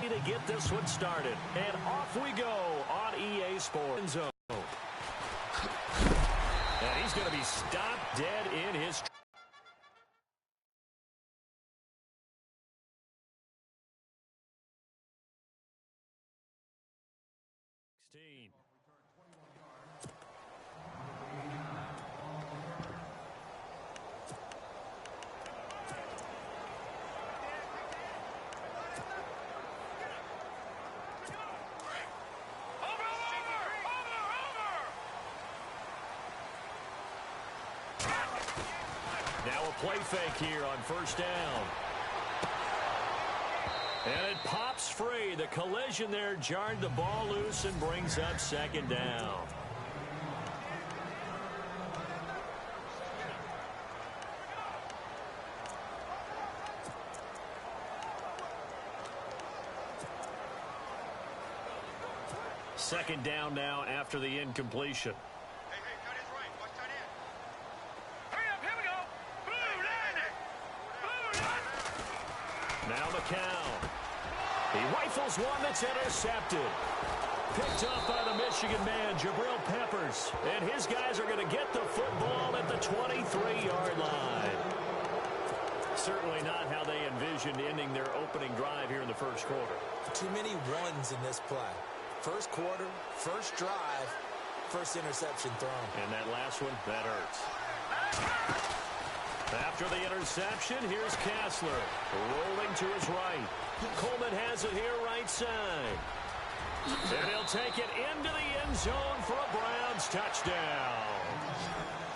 To get this one started. And off we go on EA Sports Zone. And he's going to be stopped dead in his... Now a play fake here on first down. And it pops free. The collision there jarred the ball loose and brings up second down. Second down now after the incompletion. Now McCown. He rifles one that's intercepted. Picked up by the Michigan man, Jabril Peppers. And his guys are going to get the football at the 23-yard line. Certainly not how they envisioned ending their opening drive here in the first quarter. Too many ones in this play. First quarter, first drive, first interception thrown. And that last one, that hurts. After the interception, here's Kessler. Rolling to his right. Coleman has it here right side. And he'll take it into the end zone for a Browns touchdown.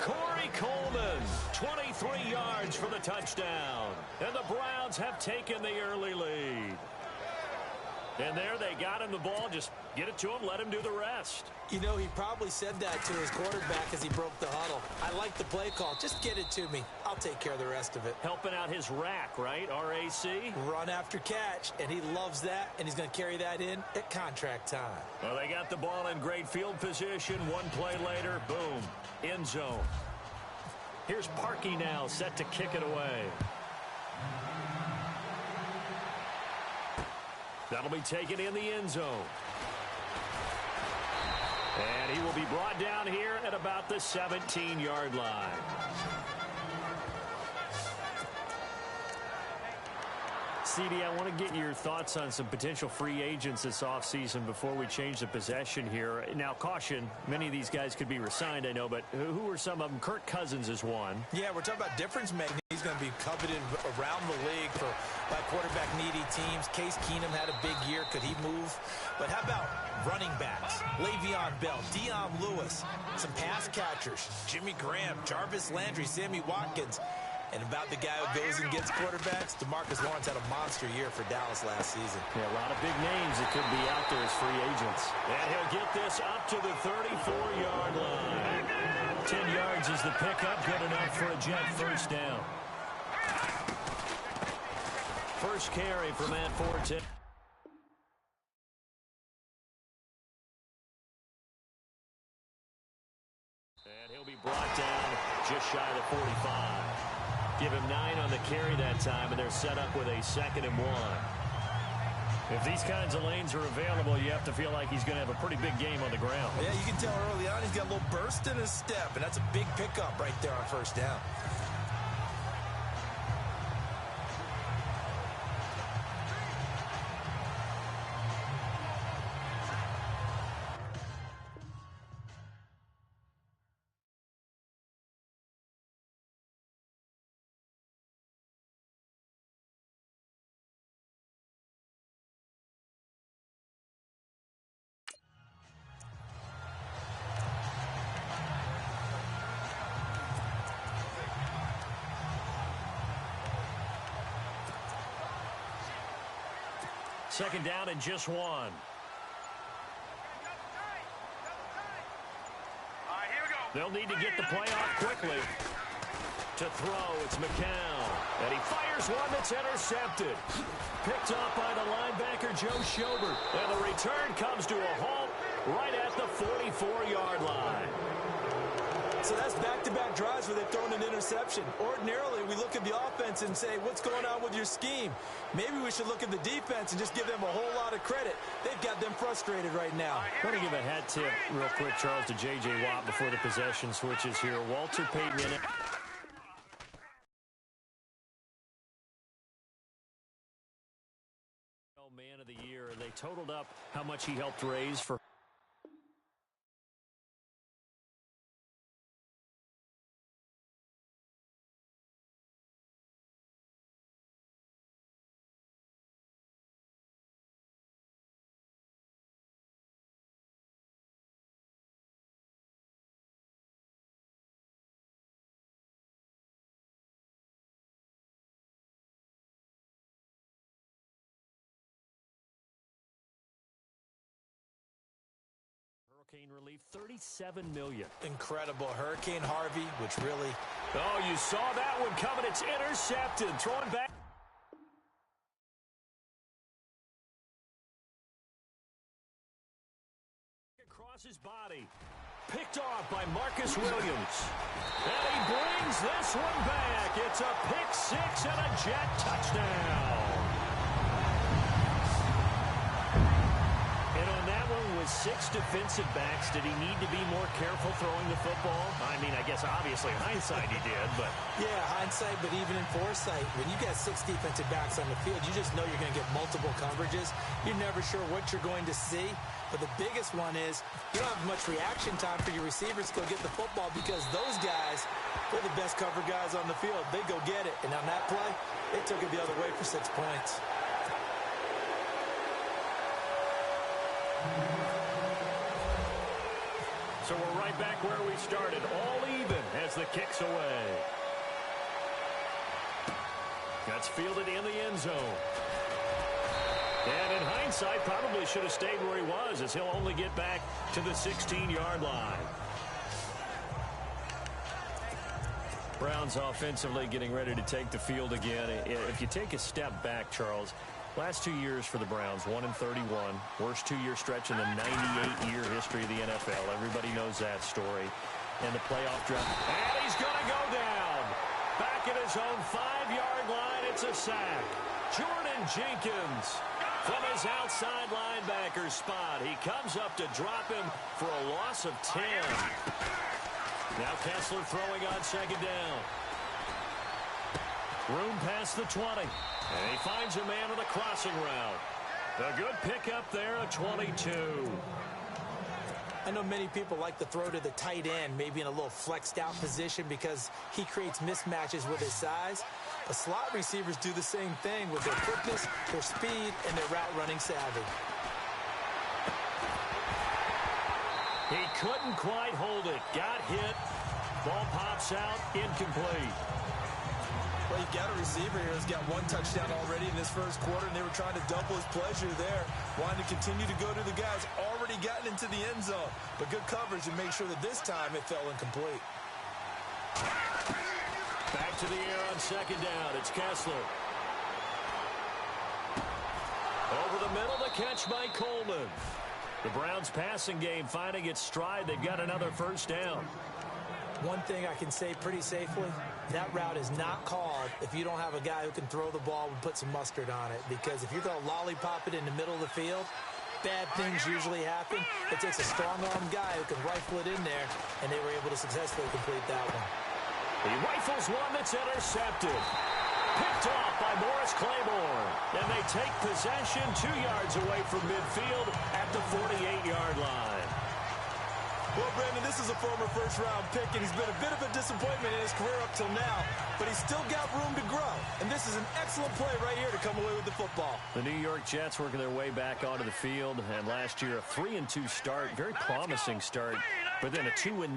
Corey Coleman, 23 yards for the touchdown. And the Browns have taken the early lead. And there they got him the ball. Just get it to him, let him do the rest. You know, he probably said that to his quarterback as he broke the huddle. I like the play call. Just get it to me. I'll take care of the rest of it. Helping out his rack, right? R-A-C? Run after catch, and he loves that, and he's going to carry that in at contract time. Well, they got the ball in great field position. One play later, boom, end zone. Here's Parkey now, set to kick it away. That'll be taken in the end zone. And he will be brought down here at about the 17-yard line. CD, I want to get your thoughts on some potential free agents this offseason before we change the possession here. Now, caution, many of these guys could be re-signed, I know, but who are some of them? Kirk Cousins is one. Yeah, we're talking about difference making. He's going to be coveted around the league by quarterback-needy teams. Case Keenum had a big year. Could he move? But how about running backs? Le'Veon Bell, Dion Lewis, some pass catchers, Jimmy Graham, Jarvis Landry, Sammy Watkins. And about the guy who goes and gets quarterbacks, DeMarcus Lawrence had a monster year for Dallas last season. Yeah, a lot of big names that could be out there as free agents. And he'll get this up to the 34-yard line. 10 yards is the pickup, good enough for a Jet first down. First carry for Matt Forte. And he'll be brought down just shy of the 45. Give him 9 on the carry that time, and they're set up with a 2nd and 1. If these kinds of lanes are available, you have to feel like he's going to have a pretty big game on the ground. Yeah, you can tell early on he's got a little burst in his step, and that's a big pickup right there on first down. Second down and just 1. They'll need to get the play off quickly. To throw, it's McCown. And he fires one that's intercepted. Picked up by the linebacker, Joe Schobert. And the return comes to a halt right at the 44-yard line. So that's back-to-back drives where they've thrown an interception. Ordinarily, we look at the offense and say, what's going on with your scheme? Maybe we should look at the defense and just give them a whole lot of credit. They've got them frustrated right now. I want to give a hat tip real quick, Charles, to J.J. Watt before the possession switches here. Walter Payton in it. Man of the year, and they totaled up how much he helped raise for. Hurricane relief, $37 million. Incredible. Hurricane Harvey, which really... Oh, you saw that one coming. It's intercepted. Throwing back. Across his body. Picked off by Marcus Williams. And he brings this one back. It's a pick six and a Jet touchdown. With 6 defensive backs, did he need to be more careful throwing the football? I mean, I guess obviously hindsight he did, but... Yeah, hindsight, but even in foresight, when you got 6 defensive backs on the field, you just know you're going to get multiple coverages. You're never sure what you're going to see. But the biggest one is you don't have much reaction time for your receivers to go get the football because those guys, they're the best cover guys on the field. They go get it. And on that play, they took it the other way for 6 points. So we're right back where we started, all even as the kick's away. That's fielded in the end zone. And in hindsight, probably should have stayed where he was, as he'll only get back to the 16-yard line. Browns offensively getting ready to take the field again. If you take a step back, Charles, last 2 years for the Browns, 1-31. Worst 2-year stretch in the 98-year history of the NFL. Everybody knows that story. And the playoff drive. And he's going to go down. Back at his own 5-yard line, it's a sack. Jordan Jenkins from his outside linebacker spot. He comes up to drop him for a loss of 10. Now Kessler throwing on second down. Room past the 20. And he finds a man on the crossing route. A good pickup there, a 22. I know many people like to throw to the tight end, maybe in a little flexed out position because he creates mismatches with his size. But slot receivers do the same thing with their quickness, their speed, and their route running savvy. He couldn't quite hold it. Got hit. Ball pops out. Incomplete. Well, you got a receiver here who's got 1 touchdown already in this first quarter, and they were trying to double his pleasure there. Wanting to continue to go to the guys already gotten into the end zone. But good coverage and make sure that this time it fell incomplete. Back to the air on second down. It's Kessler. Over the middle, the catch by Coleman. The Browns passing game finding its stride. They've got another first down. One thing I can say pretty safely, that route is not called if you don't have a guy who can throw the ball and put some mustard on it. Because if you're going to lollipop it in the middle of the field, bad things usually happen. It takes a strong-arm guy who can rifle it in there, and they were able to successfully complete that one. He rifles one that's intercepted. Picked off by Morris Claiborne. And they take possession 2 yards away from midfield at the 48-yard line. Well, Brandon, this is a former first-round pick, and he's been a bit of a disappointment in his career up till now, but he's still got room to grow, and this is an excellent play right here to come away with the football. The New York Jets working their way back onto the field, and last year a 3-2 start, very promising start, but then a 2-9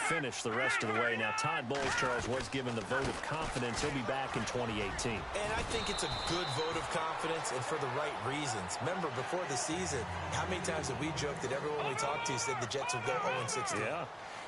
finish the rest of the way. Now, Todd Bowles, Charles, was given the vote of confidence. He'll be back in 2018. And I think it's a good vote of confidence and for the right reasons. Remember, before the season, how many times have we joked that everyone we talked to said the Jets would go 0-16? Yeah.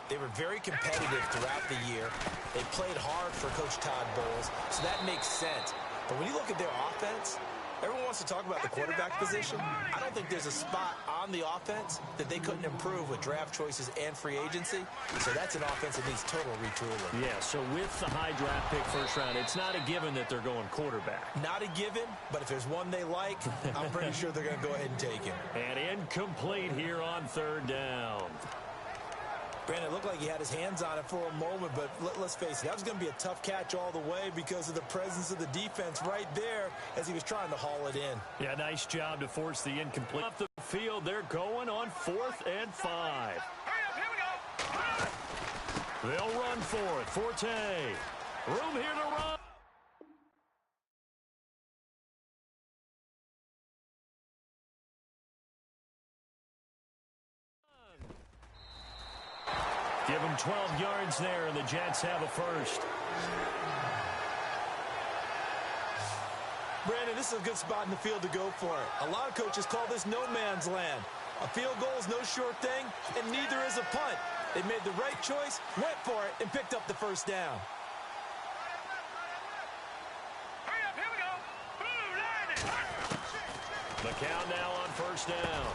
They were very competitive throughout the year. They played hard for Coach Todd Bowles, so that makes sense. But when you look at their offense, Everyone wants to talk about the quarterback position. I don't think there's a spot on the offense that they couldn't improve with draft choices and free agency. So that's an offense that needs total retooling. Yeah, so with the high draft pick first round, it's not a given that they're going quarterback. Not a given, but if there's one they like, I'm pretty sure they're going to go ahead and take him. And incomplete here on third down. Brandon, it looked like he had his hands on it for a moment, but let's face it, that was going to be a tough catch all the way because of the presence of the defense right there as he was trying to haul it in. Yeah, nice job to force the incomplete. Off the field, they're going on 4th and 5. They'll run for it. Forte. Room here to run. Give them 12 yards there, and the Jets have a first. Brandon, this is a good spot in the field to go for it. A lot of coaches call this no man's land. A field goal is no sure thing, and neither is a punt. They made the right choice, went for it, and picked up the first down. McCown now on first down.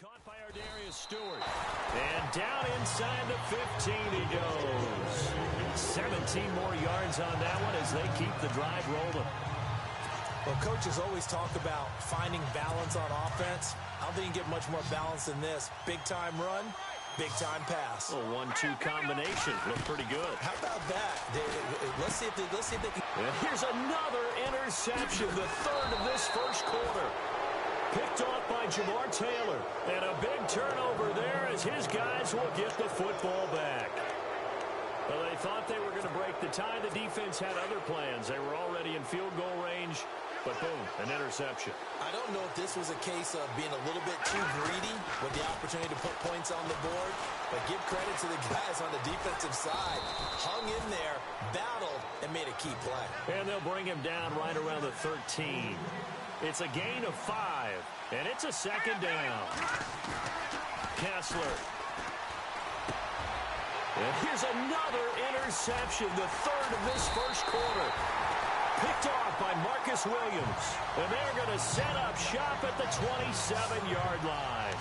Caught by our Darius Stewart. And down inside the 15 he goes. 17 more yards on that one as they keep the drive rolling. Well, coaches always talk about finding balance on offense. I don't think you get much more balance than this. Big-time run, big-time pass. A 1-2 combination. Looked pretty good. How about that? Let's see if they can. And here's another interception, the third of this first quarter. Picked off by Jamar Taylor. And a big turnover there as his guys will get the football back. Well, they thought they were going to break the tie. The defense had other plans. They were already in field goal range. But boom, an interception. I don't know if this was a case of being a little bit too greedy with the opportunity to put points on the board. But give credit to the guys on the defensive side. Hung in there, battled, and made a key play. And they'll bring him down right around the 13. It's a gain of 5, and it's a second down. Kessler. And here's another interception, the third of this first quarter. Picked off by Marcus Williams. And they're going to set up shop at the 27-yard line.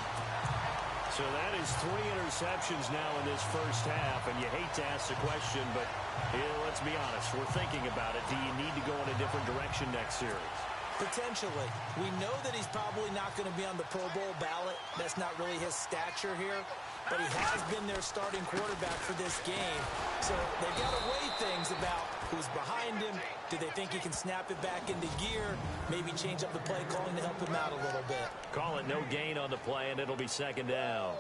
So that is 3 interceptions now in this first half, and you hate to ask the question, but let's be honest, we're thinking about it. Do you need to go in a different direction next series? Potentially. We know that he's probably not going to be on the Pro Bowl ballot. That's not really his stature here. But he has been their starting quarterback for this game. So they've got to weigh things about who's behind him. Do they think he can snap it back into gear? Maybe change up the play calling to help him out a little bit. Call it no gain on the play, and it'll be second down.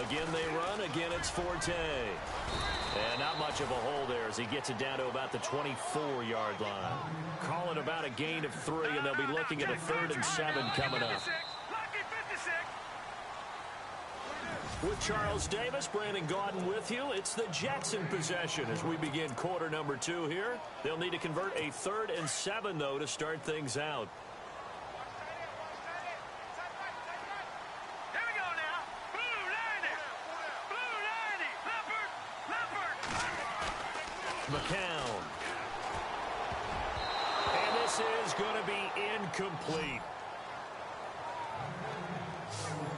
Again, they run. Again, it's Forte. And not much of a hole there as he gets it down to about the 24-yard line. Call it about a gain of 3, and they'll be looking at a 3rd and 7 coming up. With Charles Davis, Brandon Gaudin with you. It's the Jets in possession as we begin quarter number 2 here. They'll need to convert a 3rd and 7, though, to start things out. McCown. And this is going to be incomplete.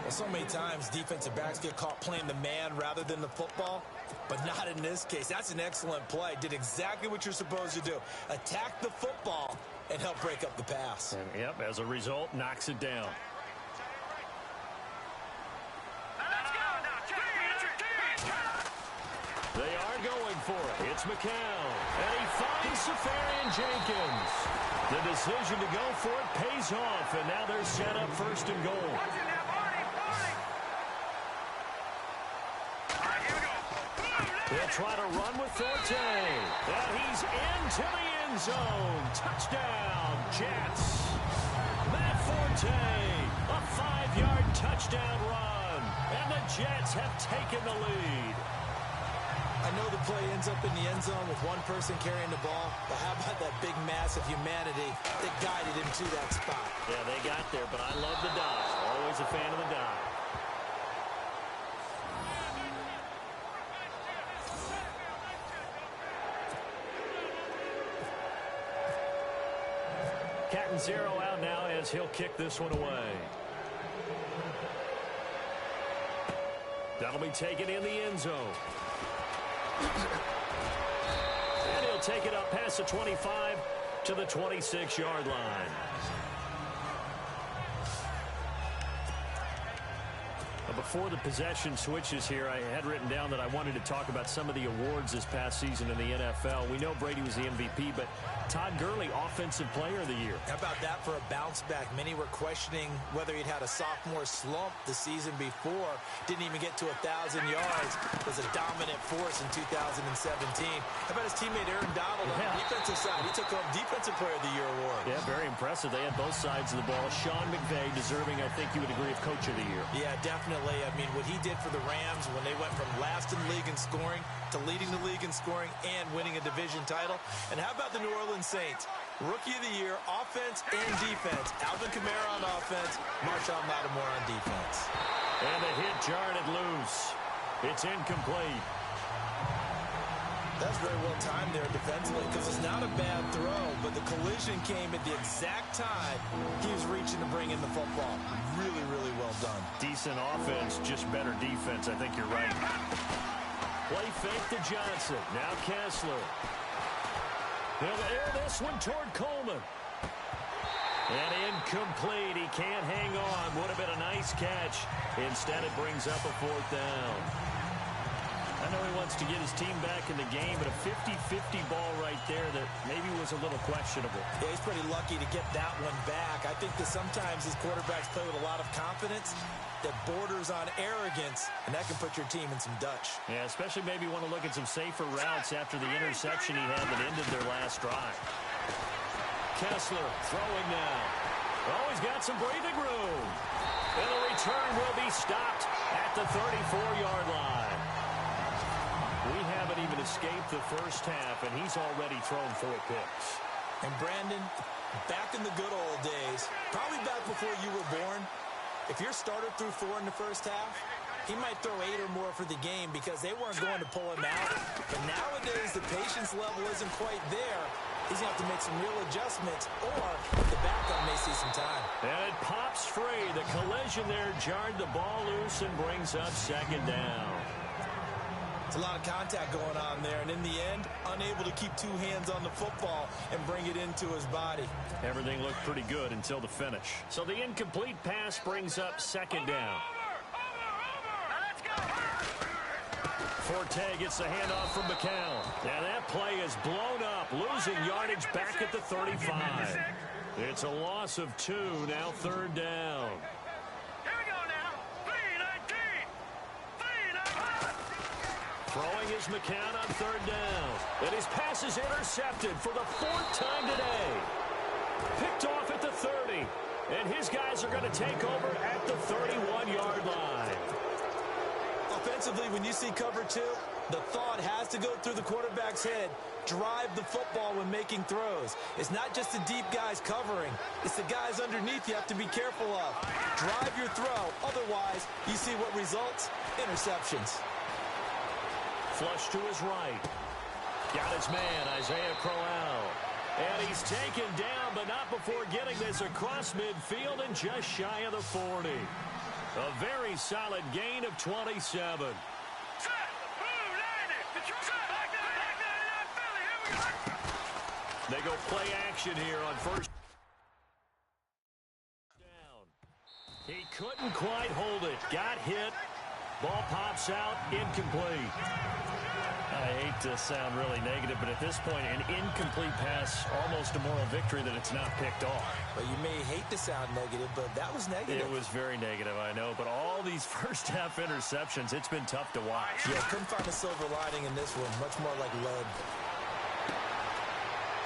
Well, so many times defensive backs get caught playing the man rather than the football, but not in this case. That's an excellent play. Did exactly what you're supposed to do. Attack the football and help break up the pass. And, yep, as a result, knocks it down. They are going It's McCown. And he finds Safarian Jenkins. The decision to go for it pays off, and now they're set up first and goal. They'll try to run with Forte. And he's into the end zone. Touchdown, Jets. Matt Forte, a 5-yard touchdown run. And the Jets have taken the lead. I know the play ends up in the end zone with one person carrying the ball, but how about that big mass of humanity that guided him to that spot? Yeah, they got there, but I love the dive. Always a fan of the dive. Cat and zero out now as he'll kick this one away. That'll be taken in the end zone. And he'll take it up past the 25 to the 26-yard line. Before the possession switches here, I had written down that I wanted to talk about some of the awards this past season in the NFL. We know Brady was the MVP, but Todd Gurley, Offensive Player of the Year. How about that for a bounce back? Many were questioning whether he'd had a sophomore slump the season before. Didn't even get to 1,000 yards. Was a dominant force in 2017. How about his teammate Aaron Donald on the defensive side? He took home Defensive Player of the Year award. Yeah, very impressive. They had both sides of the ball. Sean McVay deserving, I think you would agree, of Coach of the Year. Yeah, definitely. I mean, what he did for the Rams when they went from last in the league in scoring to leading the league in scoring and winning a division title. And how about the New Orleans Saints? Rookie of the Year, offense and defense. Alvin Kamara on offense, Marshawn Lattimore on defense. And the hit jarred it loose. It's incomplete. That's very well timed there defensively because it's not a bad throw, but the collision came at the exact time he was reaching to bring in the football. Really, really well done. Decent offense, just better defense. I think you're right. Play fake to Johnson. Now Kessler. He'll air this one toward Coleman. And incomplete. He can't hang on. Would have been a nice catch. Instead, it brings up a 4th down. I know he wants to get his team back in the game, but a 50-50 ball right there that maybe was a little questionable. Yeah, he's pretty lucky to get that one back. I think that sometimes his quarterbacks play with a lot of confidence that borders on arrogance, and that can put your team in some Dutch. Yeah, especially maybe want to look at some safer routes after the interception he had that ended their last drive. Kessler throwing now. Oh, he's got some breathing room. And the return will be stopped at the 34-yard line. We haven't even escaped the first half, and he's already thrown 4 picks. And Brandon, back in the good old days, probably back before you were born, if your starter threw 4 in the first half, he might throw 8 or more for the game because they weren't going to pull him out. But nowadays, the patience level isn't quite there. He's going to have to make some real adjustments, or the backup may see some time. And it pops free. The collision there jarred the ball loose and brings up 2nd down. It's a lot of contact going on there, and in the end, unable to keep 2 hands on the football and bring it into his body. Everything looked pretty good until the finish. So the incomplete pass brings up 2nd down. Forte gets the handoff from McCown. And that play is blown up, losing yardage back at the 35. It's a loss of 2, now 3rd down. Throwing is McCown on 3rd down. And his pass is intercepted for the 4th time today. Picked off at the 30. And his guys are going to take over at the 31-yard line. Offensively, when you see cover 2, the thought has to go through the quarterback's head. Drive the football when making throws. It's not just the deep guys covering. It's the guys underneath you have to be careful of. Drive your throw. Otherwise, you see what results? Interceptions. Flush to his right. Got his man, Isaiah Crowell. And he's taken down, but not before getting this across midfield and just shy of the 40. A very solid gain of 27. They go play action here on 1st down. He couldn't quite hold it. Got hit. Ball pops out, incomplete. I hate to sound really negative, but at this point, an incomplete pass, almost a moral victory that it's not picked off. But you may hate to sound negative, but that was negative. It was very negative, I know. But all these first-half interceptions, it's been tough to watch. Yeah, couldn't find a silver lining in this one. Much more like lead.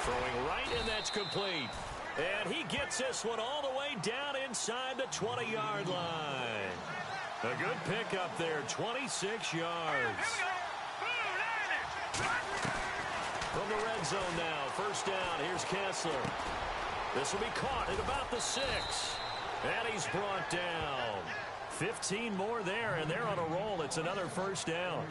Throwing right, and that's complete. And he gets this one all the way down inside the 20-yard line. A good pickup there, 26 yards. From the red zone now, first down, here's Kessler. This will be caught at about the 6. And he's brought down. 15 more there, and they're on a roll. It's another first down.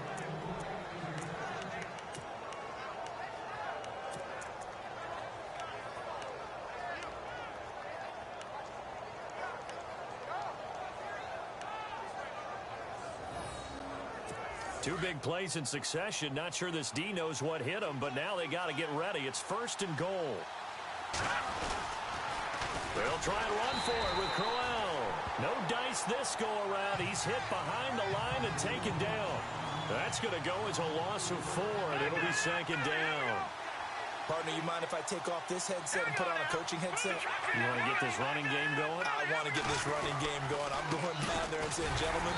Two big plays in succession. Not sure this D knows what hit him, but now they got to get ready. It's first and goal. They'll try and run for it with Crowell. No dice this go around. He's hit behind the line and taken down. That's going to go as a loss of 4, and it'll be second down. Partner, you mind if I take off this headset and put on a coaching headset? You want to get this running game going? I want to get this running game going. I'm going down there and saying, gentlemen,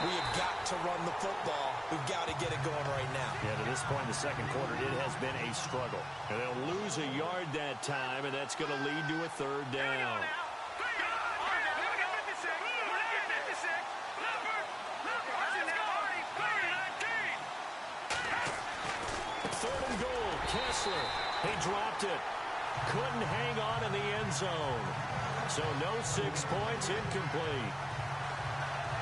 we have got to run the football. We've got to get it going right now. Yeah, to this point in the second quarter, it has been a struggle. And they'll lose a yard that time, and that's going to lead to a third down. Third and goal, Kessler. He dropped it. Couldn't hang on in the end zone. So no 6 points, incomplete.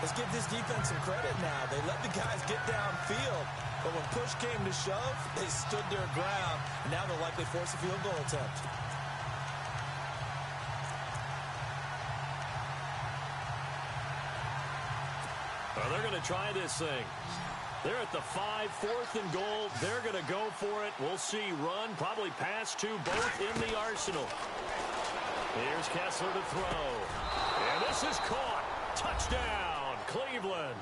Let's give this defense some credit now. They let the guys get downfield. But when push came to shove, they stood their ground. And now they'll likely force a field goal attempt. Well, they're going to try this thing. They're at the 5, 4th and goal. They're going to go for it. We'll see. Run, probably pass to both in the arsenal. Here's Kessler to throw. And this is caught. Touchdown, Cleveland.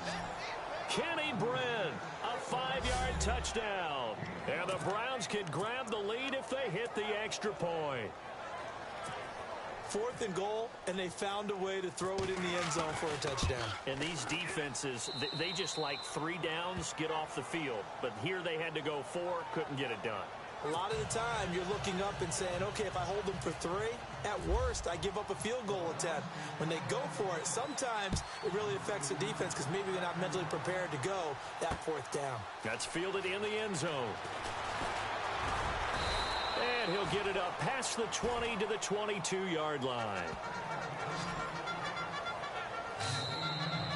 Kenny Brin, a 5-yard touchdown. And the Browns can grab the lead if they hit the extra point. 4th and goal, and they found a way to throw it in the end zone for a touchdown. And these defenses, they just like 3 downs, get off the field. But here they had to go 4, couldn't get it done. A lot of the time, you're looking up and saying, okay, if I hold them for 3, at worst, I give up a field goal attempt. When they go for it, sometimes it really affects the defense because maybe they're not mentally prepared to go that 4th down. That's fielded in the end zone. And he'll get it up past the 20 to the 22-yard line.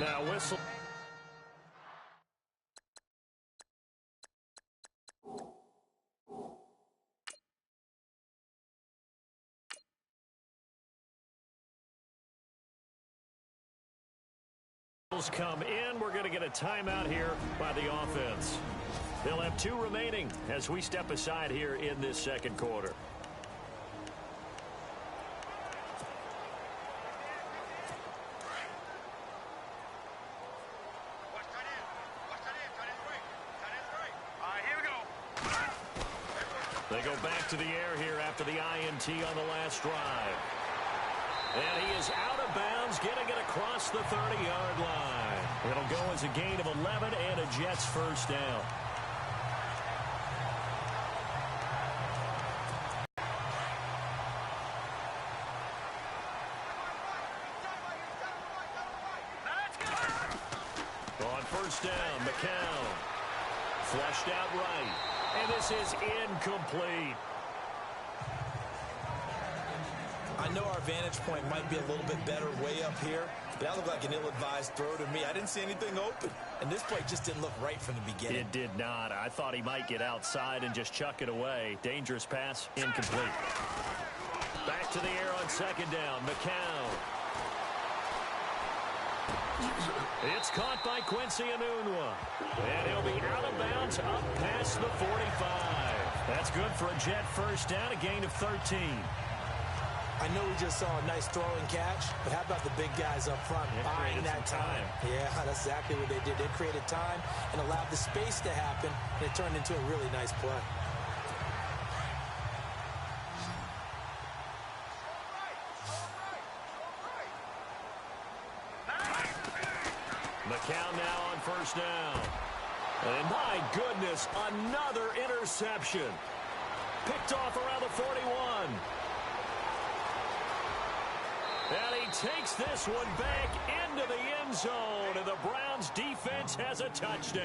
Now whistle. Come in. We're going to get a timeout here by the offense. They'll have 2 remaining as we step aside here in this second quarter. They go back to the air here after the INT on the last drive. And he is out of bounds, getting it across the 30-yard line. It'll go as a gain of 11 and a Jets first down. On first down, McCown. Flushed out right. And this is incomplete. I know our vantage point might be a little bit better way up here, but that looked like an ill-advised throw to me. I didn't see anything open, and this play just didn't look right from the beginning. It did not. I thought he might get outside and just chuck it away. Dangerous pass, incomplete. Back to the air on second down, McCown. It's caught by Quincy Enunwa. And he'll be out of bounds up past the 45. That's good for a Jet first down, a gain of 13. I know we just saw a nice throw and catch, but how about the big guys up front buying that time? Yeah, that's exactly what they did. They created time and allowed the space to happen, and it turned into a really nice play. McCown now on first down. And my goodness, another interception. Picked off around the 41. And he takes this one back into the end zone, and the Browns defense has a touchdown.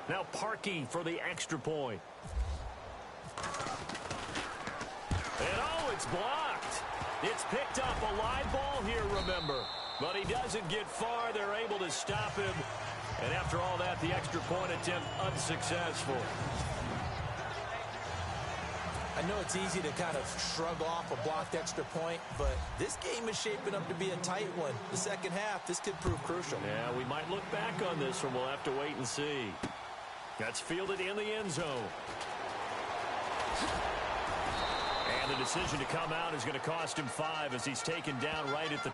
Now Parkey for the extra point. And oh, it's blocked. It's picked up a live ball here, remember. But he doesn't get far. They're able to stop him. And after all that, the extra point attempt unsuccessful. I know it's easy to kind of shrug off a blocked extra point, but this game is shaping up to be a tight one. The second half, this could prove crucial. Yeah, we might look back on this one. We'll have to wait and see. That's fielded in the end zone. And the decision to come out is going to cost him 5 as he's taken down right at the...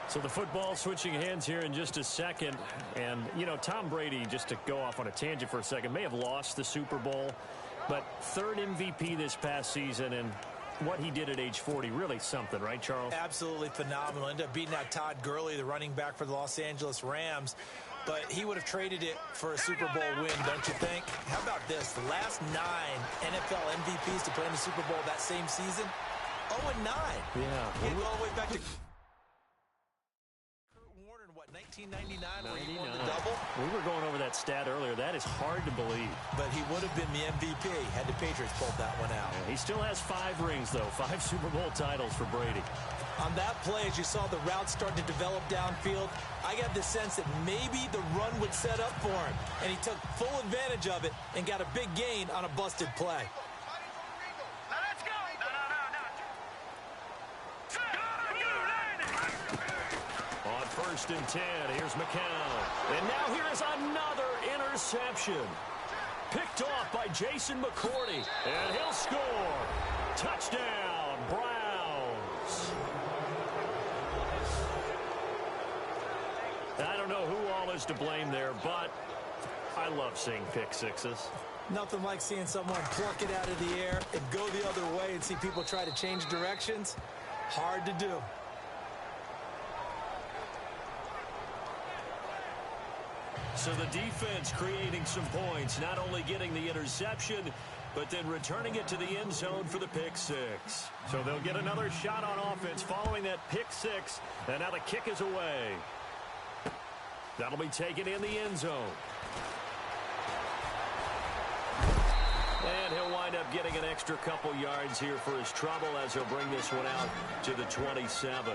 So the football switching hands here in just a second. And, you know, Tom Brady, just to go off on a tangent for a second, may have lost the Super Bowl, but third MVP this past season, and what he did at age 40, really something, right, Charles? Absolutely phenomenal. Ended up beating out Todd Gurley, the running back for the Los Angeles Rams. But he would have traded it for a Super Bowl win, don't you think? How about this? The last 9 NFL MVPs to play in the Super Bowl that same season, 0-9. Yeah. He all the way back to... 1999 where he won the double. We were going over that stat earlier. That is hard to believe. But he would have been the MVP had the Patriots pulled that one out. Yeah, he still has 5 rings, though. 5 Super Bowl titles for Brady. On that play, as you saw the route start to develop downfield, I got the sense that maybe the run would set up for him. And he took full advantage of it and got a big gain on a busted play. First and 10. Here's McCown. And now here is another interception. Picked off by Jason McCourty. And he'll score. Touchdown, Browns. I don't know who all is to blame there, but I love seeing pick sixes. Nothing like seeing someone pluck it out of the air and go the other way and see people try to change directions. Hard to do. So the defense creating some points, not only getting the interception, but then returning it to the end zone for the pick six. So they'll get another shot on offense following that pick six, and now the kick is away. That'll be taken in the end zone. And he'll wind up getting an extra couple yards here for his trouble as he'll bring this one out to the 27.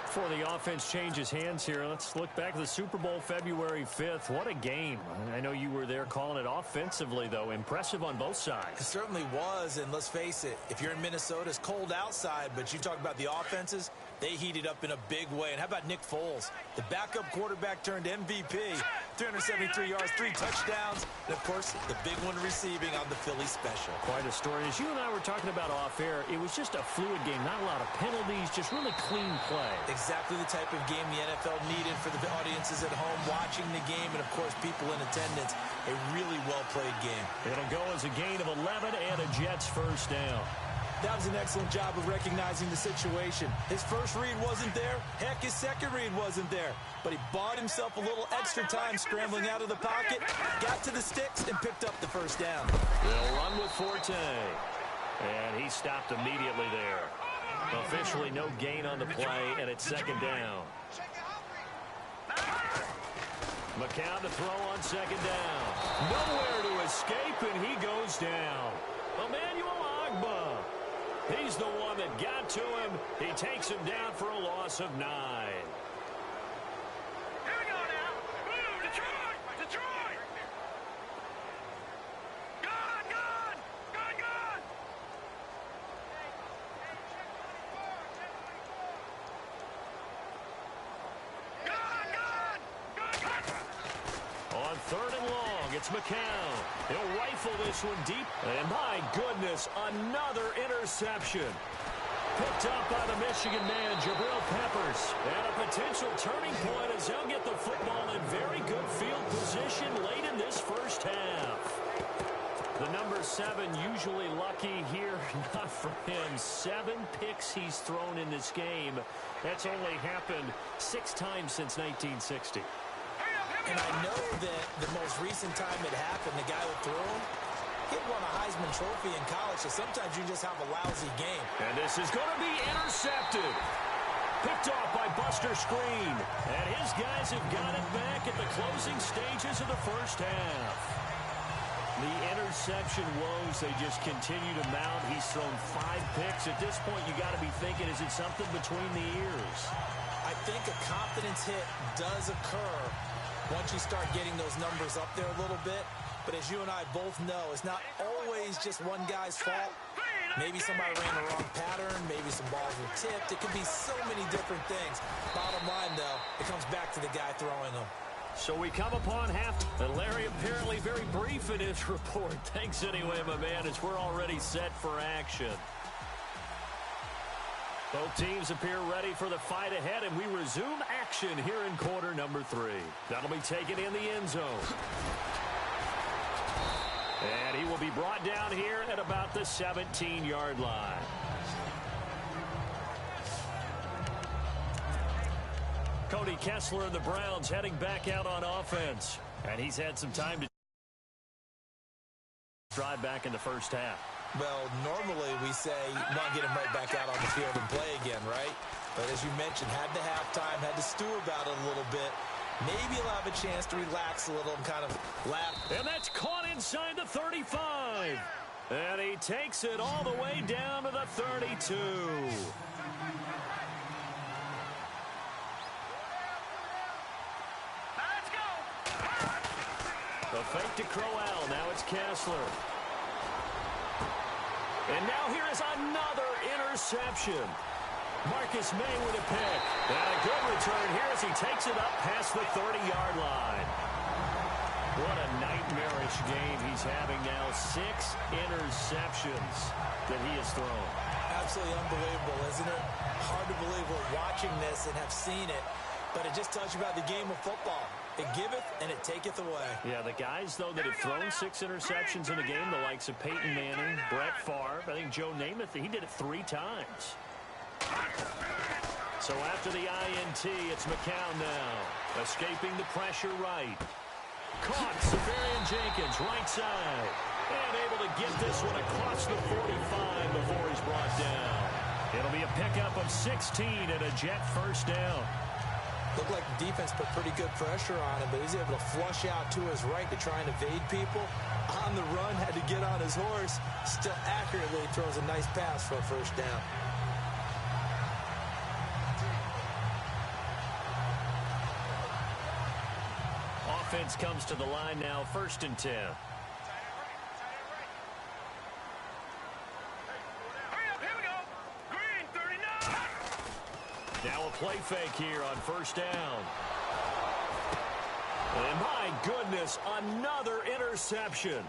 Before the offense changes hands here, let's look back at the Super Bowl February 5th. What a game. I know you were there calling it offensively, though. Impressive on both sides. It certainly was, and let's face it, if you're in Minnesota, it's cold outside, but you talk about the offenses, they heated up in a big way. And how about Nick Foles? The backup quarterback turned MVP. 373 yards, 3 touchdowns, and, of course, the big one receiving on the Philly special. Quite a story. As you and I were talking about off air, it was just a fluid game. Not a lot of penalties, just really clean play. Exactly the type of game the NFL needed for the audiences at home watching the game and, of course, people in attendance. A really well-played game. It'll go as a gain of 11 and a Jets first down. That was an excellent job of recognizing the situation. His first read wasn't there. Heck, his second read wasn't there. But he bought himself a little extra time scrambling out of the pocket, got to the sticks, and picked up the first down. They'll run with Forte. And he stopped immediately there. Officially no gain on the play, and it's second down. McCown to throw on second down. Nowhere to escape, and he goes down. Emmanuel Ogbah. He's the one that got to him. He takes him down for a loss of 9. Here we go now. Move, Detroit! Detroit! Gone, gone! Gone, gone! Gone, gone! Gone, gone! On 3rd and long, it's McCown. He'll rifle this one deep. And my goodness, another interception. Picked up by the Michigan man, Jabril Peppers. And a potential turning point as he'll get the football in very good field position late in this first half. The number 7 usually lucky here. Not for him. 7 picks he's thrown in this game. That's only happened 6 times since 1960. And I know that the most recent time it happened, the guy who threw him, he won a Heisman Trophy in college, so sometimes you just have a lousy game. And this is going to be intercepted. Picked off by Buster Screen. And his guys have got it back at the closing stages of the first half. The interception woes, they just continue to mount. He's thrown 5 picks. At this point, you got to be thinking, is it something between the ears? I think a confidence hit does occur once you start getting those numbers up there a little bit. But as you and I both know, it's not always just one guy's fault. Maybe somebody ran the wrong pattern. Maybe some balls were tipped. It could be so many different things. Bottom line, though, it comes back to the guy throwing them. So we come upon half. And Larry apparently very brief in his report. Thanks anyway, my man, as we're already set for action. Both teams appear ready for the fight ahead, and we resume action here in quarter number 3. That'll be taken in the end zone. And he will be brought down here at about the 17-yard line. Cody Kessler and the Browns heading back out on offense. And he's had some time to drive back in the first half. Well, normally we say you want to get him right back out on the field and play again, right? But as you mentioned, had the halftime, had to stew about it a little bit. Maybe he'll have a chance to relax a little and kind of laugh. And that's caught inside the 35. And he takes it all the way down to the 32. Let's go! The fake to Crowell. Now it's Kessler. And now here is another interception. Marcus May with a pick. And a good return here as he takes it up past the 30-yard line. What a nightmarish game he's having now. 6 interceptions that he has thrown. Absolutely unbelievable, isn't it? Hard to believe we're watching this and have seen it. But it just tells you about the game of football. It giveth and it taketh away. Yeah, the guys, though, that have thrown 6 interceptions in a game, the likes of Peyton Manning, Brett Favre, I think Joe Namath, he did it 3 times. So after the INT, it's McCown now. Escaping the pressure right. Caught Severian Jenkins, right side. And able to get this one across the 45 before he's brought down. It'll be a pickup of 16 and a Jet first down. Looked like the defense put pretty good pressure on him, but he's able to flush out to his right to try and evade people. On the run, had to get on his horse. Still accurately throws a nice pass for a first down. Offense comes to the line now, 1st and 10. Hurry up, here we go. Green, 39. Now a play fake here on 1st down. And my goodness, another interception.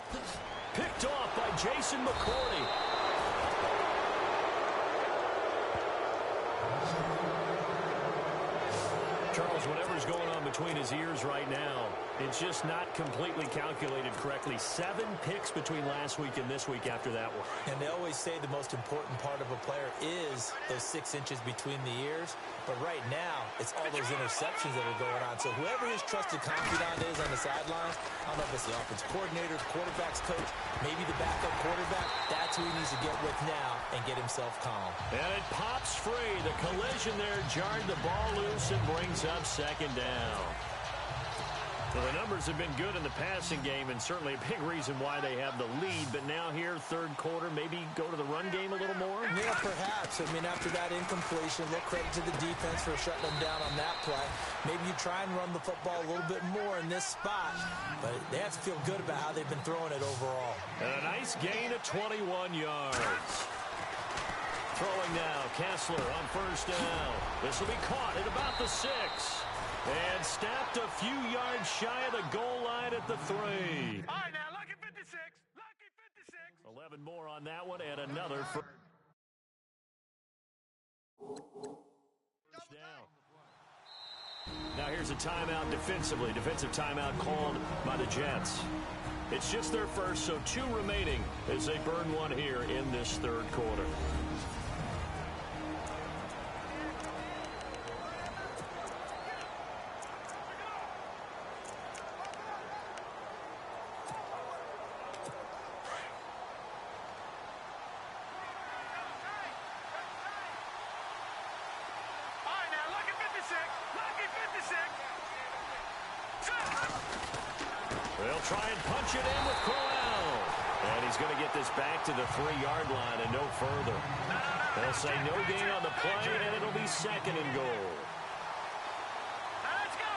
Picked off by Jason McCourty. Charles, whatever's going on between his ears right now, it's just not completely calculated correctly. 7 picks between last week and this week after that one. And they always say the most important part of a player is those 6 inches between the ears. But right now, it's all those interceptions that are going on. So whoever his trusted confidant is on the sidelines, I don't know if it's the offense coordinator, the quarterback's coach, maybe the backup quarterback, that's who he needs to get with now and get himself calm. And it pops free. The collision there jarred the ball loose and brings up 2nd down. Well, the numbers have been good in the passing game, and certainly a big reason why they have the lead. But now here, third quarter, maybe go to the run game a little more? Yeah, perhaps. I mean, after that incompletion, a little credit to the defense for shutting them down on that play. Maybe you try and run the football a little bit more in this spot. But they have to feel good about how they've been throwing it overall. And a nice gain of 21 yards. Throwing now, Kessler on first down. This will be caught at about the 6. And snapped a few yards shy of the goal line at the 3. All right, now, lucky 56. Lucky 56. 11 more on that one, and another first down. Now here's a timeout defensively. Defensive timeout called by the Jets. It's just their first, so 2 remaining as they burn one here in this third quarter. They'll try and punch it in with Corral. And he's going to get this back to the 3-yard line and no further. They'll say no gain on the play, and it'll be 2nd and goal. Let's go.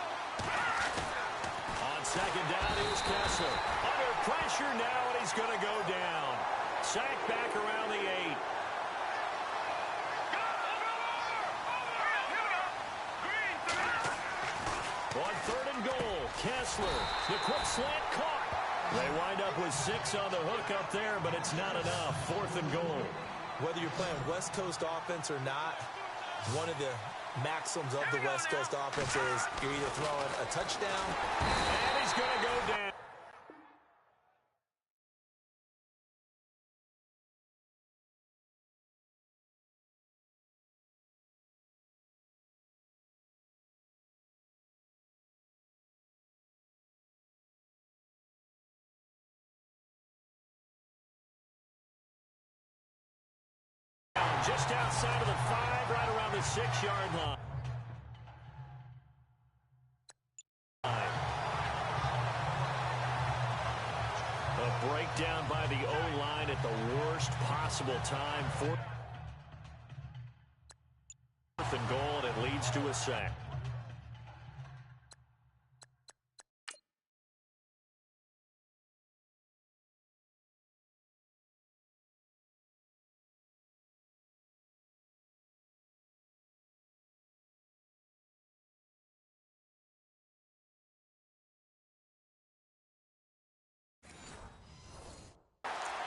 On 2nd down, here's Kessler. Under pressure now, and he's going to go down. Sacked back around the 8. On 3rd and goal, Kessler, the quick slant caught. They wind up with 6 on the hook up there, but it's not enough. 4th and goal. Whether you're playing West Coast offense or not, one of the maxims of the West Coast offense is you're either throwing a touchdown. And he's going to go down. Just outside of the 5, right around the 6-yard line. A breakdown by the O-line at the worst possible time. 4th and goal, and it leads to a sack.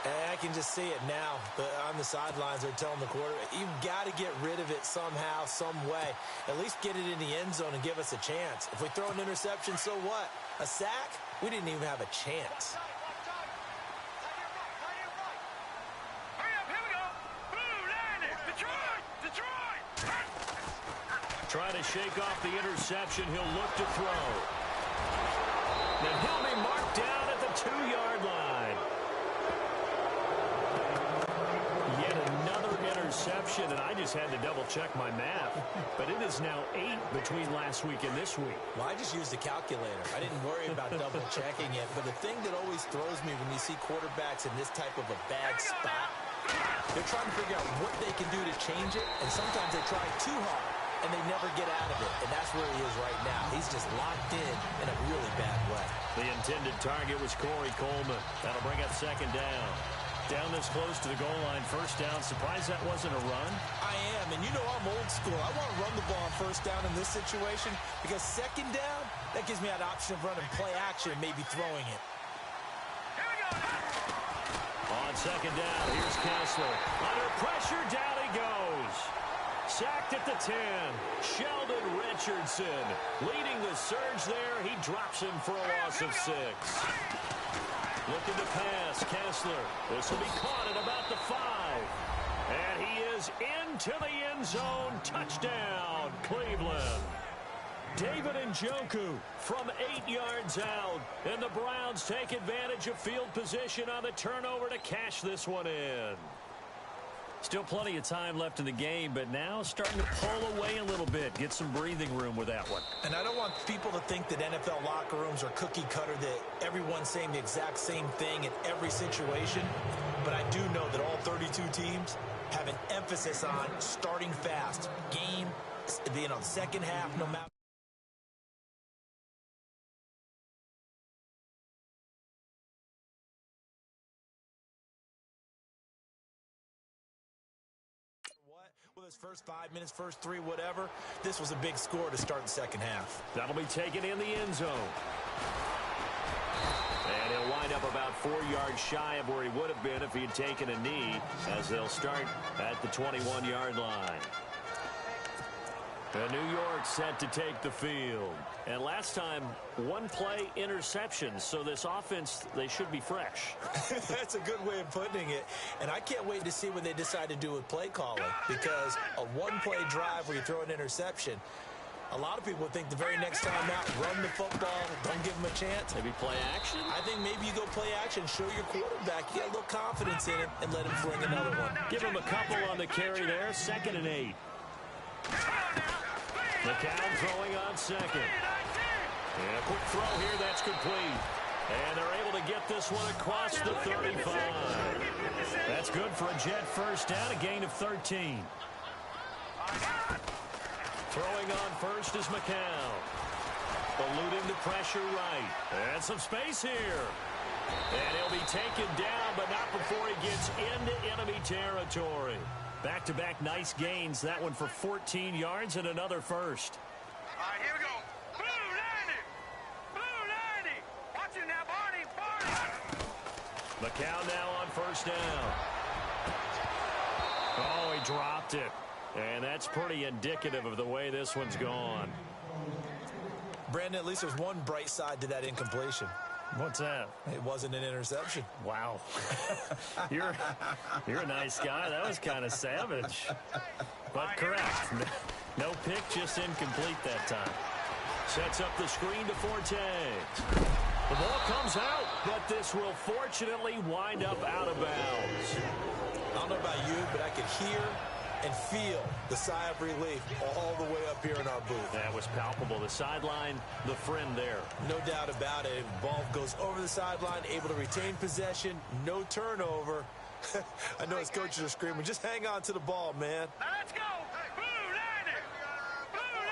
I can just see it now. On the sidelines, they're telling the quarterback, you've got to get rid of it somehow, some way. At least get it in the end zone and give us a chance. If we throw an interception, so what? A sack? We didn't even have a chance. Hurry up, here we go. Blue landed. Detroit. Trying to shake off the interception. He'll look to throw. Then he'll be marked down at the 2-yard line. Interception, and I just had to double-check my math. But it is now 8 between last week and this week. Well, I just used a calculator. I didn't worry about double-checking it. But the thing that always throws me when you see quarterbacks in this type of a bad spot, they're trying to figure out what they can do to change it, and sometimes they try too hard, and they never get out of it. And that's where he is right now. He's just locked in a really bad way. The intended target was Corey Coleman. That'll bring up 2nd down. Down this close to the goal line, 1st down. Surprised that wasn't a run? I am, and you know I'm old school. I want to run the ball on 1st down in this situation because 2nd down, that gives me that option of running play action and maybe throwing it. Here we go. On 2nd down, here's Kessler. Under pressure, down he goes. Sacked at the 10. Sheldon Richardson leading the surge there. He drops him for a loss of 6. Looking to pass, Kessler. This will be caught at about the 5. And he is into the end zone. Touchdown, Cleveland. David Njoku from 8 yards out. And the Browns take advantage of field position on the turnover to cash this one in. Still plenty of time left in the game, but now starting to pull away a little bit. Get some breathing room with that one. And I don't want people to think that NFL locker rooms are cookie cutter, that everyone's saying the exact same thing in every situation. But I do know that all 32 teams have an emphasis on starting fast. Game, second half, no matter. Well, his first 5 minutes, first 3, whatever, this was a big score to start the second half. That'll be taken in the end zone. And he'll wind up about 4 yards shy of where he would have been if he had taken a knee, as they'll start at the 21-yard line. And New York set to take the field. And last time, one play interception. So this offense, they should be fresh. That's a good way of putting it. And I can't wait to see what they decide to do with play calling. Because a one-play drive where you throw an interception, a lot of people think the very next time out, run the football, don't give them a chance. Maybe play action? I think maybe you go play action, show your quarterback, you get a little confidence in him, and let him fling another one. Give him a couple on the carry there, 2nd and 8. McCown throwing on second. And a quick throw here, that's complete. And they're able to get this one across the 35. That's good for a Jet first down, a gain of 13. Throwing on first is McCown. Eluding the pressure right. And some space here. And he'll be taken down, but not before he gets into enemy territory. Back-to-back nice gains. That one for 14 yards and another first. All right, here we go. Blue 90. Blue 90. Watch it now, Barney. McCown now on first down. Oh, he dropped it. And that's pretty indicative of the way this one's gone. Brandon, at least there's one bright side to that incompletion. What's that? It wasn't an interception. Wow. You're a nice guy. That was kind of savage. But correct. No pick, just incomplete that time. Sets up the screen to Forte. The ball comes out, but this will fortunately wind up out of bounds. I don't know about you, but I could hear and feel the sigh of relief all the way up here in our booth. That was palpable. The sideline, the friend there. No doubt about it. Ball goes over the sideline, able to retain possession, no turnover. I know his coaches are screaming, just hang on to the ball, man. Now let's go. Blue 90. Blue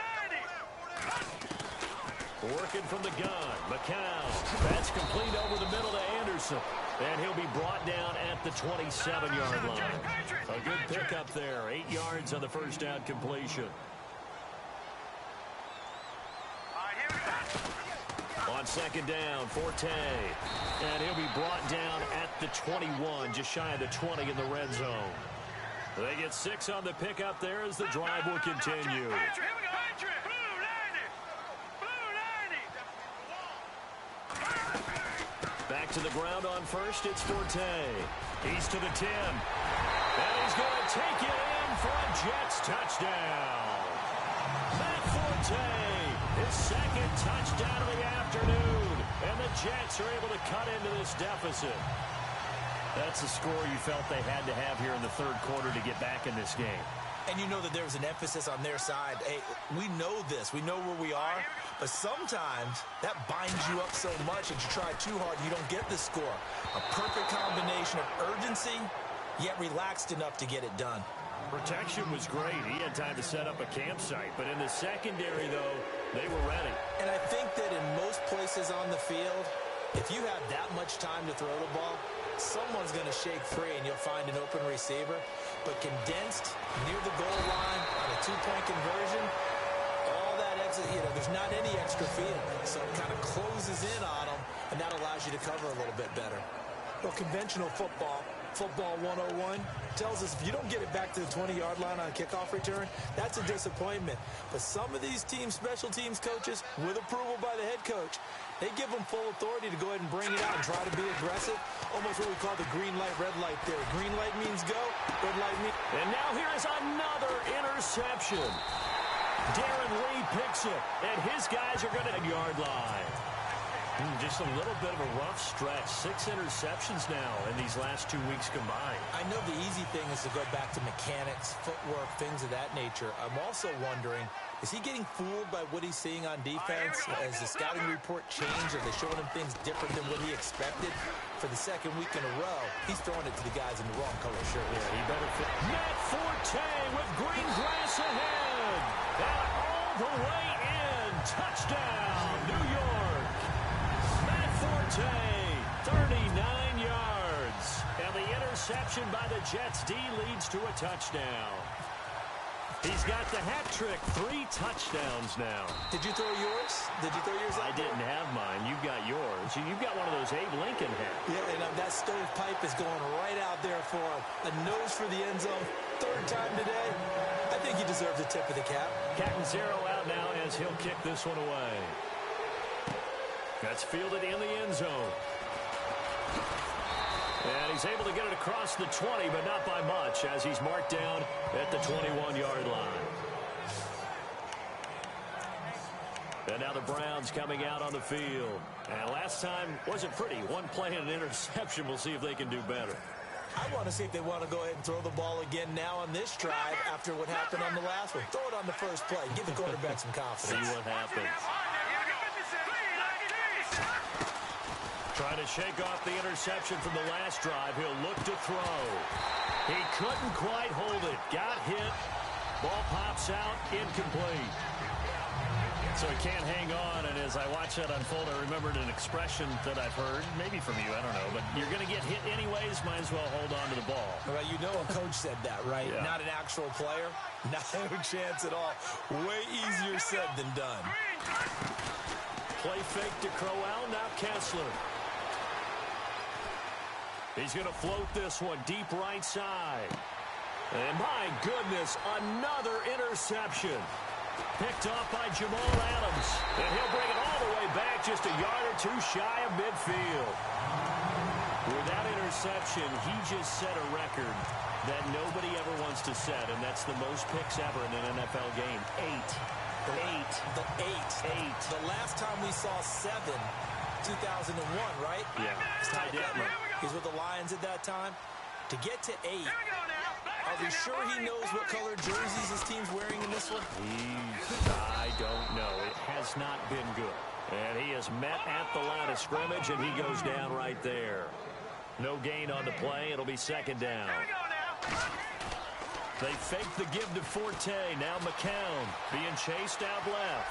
90. Working from the gun. McCown. That's complete over the middle to Anderson. And he'll be brought down at the 27-yard line. A good pickup there. 8 yards on the first down completion. All right, here we go. On second down, Forte. And he'll be brought down at the 21, just shy of the 20 in the red zone. They get 6 on the pickup there as the drive will continue. Here we go. Blue 90. Blue 90. Back to the ground on first, it's Forte. He's to the 10. And he's going to take it in for a Jets touchdown. Matt Forte, his second touchdown of the afternoon. And the Jets are able to cut into this deficit. That's a score you felt they had to have here in the third quarter to get back in this game. And you know that there was an emphasis on their side. Hey, we know this. We know where we are. But sometimes that binds you up so much that you try too hard and you don't get the score. A perfect combination of urgency, yet relaxed enough to get it done. Protection was great. He had time to set up a campsite. But in the secondary, though, they were ready. And I think that in most places on the field, if you have that much time to throw the ball, someone's going to shake free and you'll find an open receiver. But condensed near the goal line on a two-point conversion, all that exit, there's not any extra field. So it kind of closes in on them, and that allows you to cover a little bit better. Well, conventional football 101, tells us if you don't get it back to the 20-yard line on a kickoff return, that's a disappointment. But some of these teams, special teams coaches, with approval by the head coach, they give them full authority to go ahead and bring it out and try to be aggressive. Almost what we call the green light, red light theory. Green light means go, red light means... And now here is another interception. Darren Lee picks it, and his guys are going to the yard line. Just a little bit of a rough stretch. 6 interceptions now in these last 2 weeks combined. I know the easy thing is to go back to mechanics, footwork, things of that nature. I'm also wondering, is he getting fooled by what he's seeing on defense? Has the scouting report changed? Are they showing him things different than what he expected? For the second week in a row, he's throwing it to the guys in the wrong color shirt. Yeah, he better fit. Matt Forte with green grass ahead. And all the way in. Touchdown, New York. Matt Forte, 39 yards. And the interception by the Jets D leads to a touchdown. He's got the hat trick, 3 touchdowns now. Did you throw yours? Did you throw yours out? I didn't have mine. You've got yours. You've got one of those Abe Lincoln hats. Yeah, and that stovepipe is going right out there for a nose for the end zone. 3rd time today. I think he deserves a tip of the cap. Catanzaro out now as he'll kick this one away. That's fielded in the end zone. And he's able to get it across the 20, but not by much, as he's marked down at the 21-yard line. And now the Browns coming out on the field. And last time wasn't pretty. 1 play and an interception. We'll see if they can do better. I want to see if they want to go ahead and throw the ball again now on this drive after what happened on the last one. Throw it on the first play. Give the quarterback some confidence. See what happens. Trying to shake off the interception from the last drive. He'll look to throw. He couldn't quite hold it. Got hit. Ball pops out. Incomplete. So he can't hang on, and as I watch that unfold, I remembered an expression that I've heard, maybe from you, I don't know, but you're going to get hit anyways, might as well hold on to the ball. Well, you know a coach said that, right? Yeah. Not an actual player. No chance at all. Way easier said than done. Play fake to Crowell, now Kessler. He's going to float this one deep right side. And my goodness, another interception. Picked off by Jamal Adams. And he'll bring it all the way back just a yard or 2 shy of midfield. With that interception, he just set a record that nobody ever wants to set, and that's the most picks ever in an NFL game. 8. 8. The last time we saw 7, 2001, right? Yeah. Ty Detmer. He's with the Lions at that time. To get to 8, are we sure he knows what color jerseys his team's wearing in this one? I don't know. It has not been good. And he is met at the line of scrimmage, and he goes down right there. No gain on the play. It'll be 2nd down. They fake the give to Forte. Now McCown being chased out left.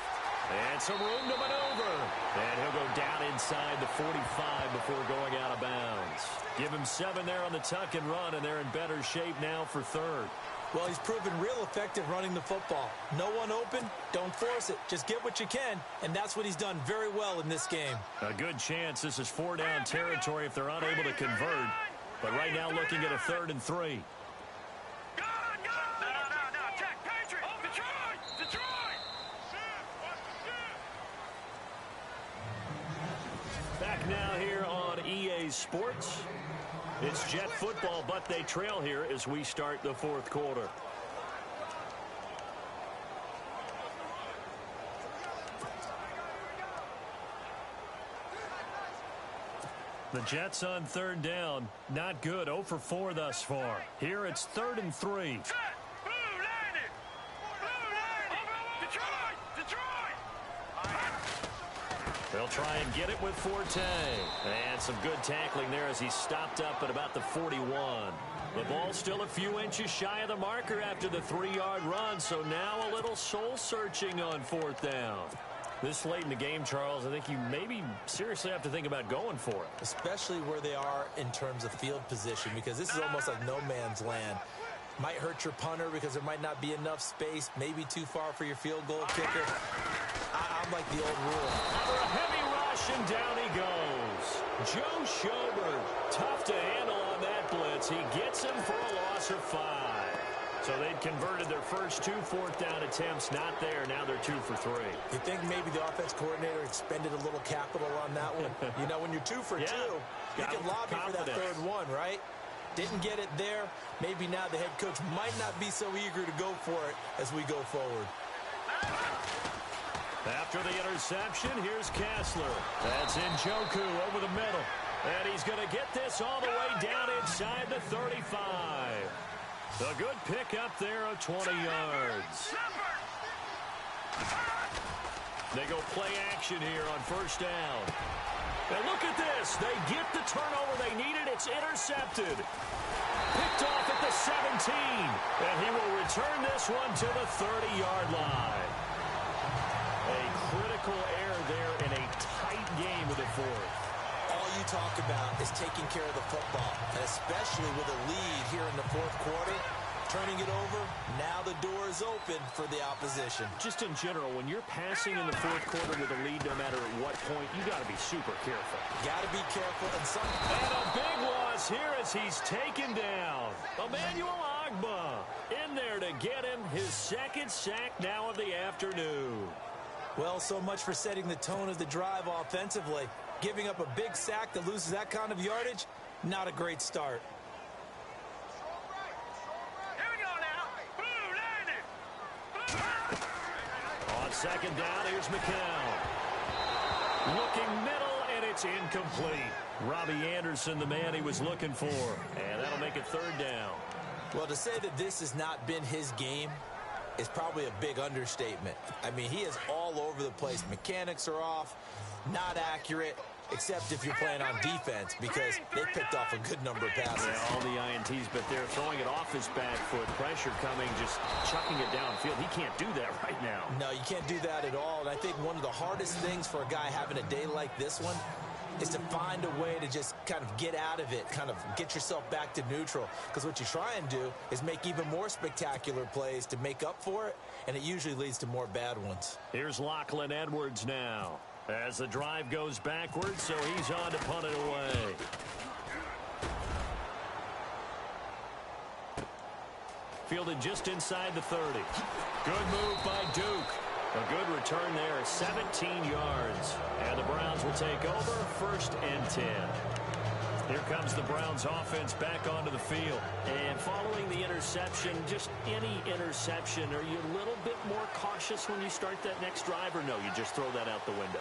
And some room to maneuver. And he'll go down inside the 45 before going out of bounds. Give him 7 there on the tuck and run, and they're in better shape now for 3rd. Well, he's proven real effective running the football. No one open, don't force it. Just get what you can, and that's what he's done very well in this game. A good chance this is 4-down territory if they're unable to convert. But right now looking at a 3rd and 3. Back now here on EA Sports. It's Jet football, but they trail here as we start the 4th quarter. The Jets on 3rd down. Not good. 0 for 4 thus far. Here it's 3rd and 3. They'll try and get it with Forte. And some good tackling there as he stopped up at about the 41. The ball still a few inches shy of the marker after the 3-yard run, so now a little soul-searching on 4th down. This late in the game, Charles, I think you maybe seriously have to think about going for it. Especially where they are in terms of field position, because this is almost like no man's land. Might hurt your punter because there might not be enough space, maybe too far for your field goal kicker. I'm like the old rule. For a heavy rush, and down he goes. Joe Schobert, tough to handle on that blitz. He gets him for a loss of 5. So they'd converted their first 2 4th-down attempts. Not there. Now they're 2 for 3. You think maybe the offense coordinator expended a little capital on that one? You know, when you're 2 for 2, you can lobby for that 3rd one, right? Didn't get it there. Maybe now the head coach might not be so eager to go for it as we go forward. After the interception, here's Kessler. That's Njoku over the middle. And he's going to get this all the way down inside the 35. A good pickup there of 20 yards. They go play action here on first down. And look at this. They get the turnover they needed. It's intercepted. Picked off at the 17. And he will return this one to the 30-yard line. A critical error there in a tight game of the fourth. All you talk about is taking care of the football, and especially with a lead here in the fourth quarter. Turning it over, now the door is open for the opposition. Just in general, when you're passing in the fourth quarter with a lead, no matter at what point, you got to be super careful. Got to be careful. And a big loss here as he's taken down. Emmanuel Ogbah in there to get him his second sack now of the afternoon. Well, so much for setting the tone of the drive offensively. Giving up a big sack that loses that kind of yardage, not a great start. On second down, here's McCown. Looking middle, and it's incomplete. Robbie Anderson, the man he was looking for. And that'll make it third down. Well, to say that this has not been his game is probably a big understatement. I mean, he is all over the place. Mechanics are off, not accurate, except if you're playing on defense, because they picked off a good number of passes. Yeah, all the INTs, but they're throwing it off his back foot. Pressure coming, just chucking it downfield. He can't do that right now. No, you can't do that at all. And I think one of the hardest things for a guy having a day like this one is to find a way to just kind of get out of it, kind of get yourself back to neutral. Because what you try and do is make even more spectacular plays to make up for it, and it usually leads to more bad ones. Here's Lachlan Edwards now. As the drive goes backwards, so he's on to punt it away. Fielded just inside the 30. Good move by Duke. A good return there, 17 yards. And the Browns will take over, 1st and 10. Here comes the Browns offense back onto the field. And following the interception, just any interception, are you a little bit more cautious when you start that next drive, or no, you just throw that out the window?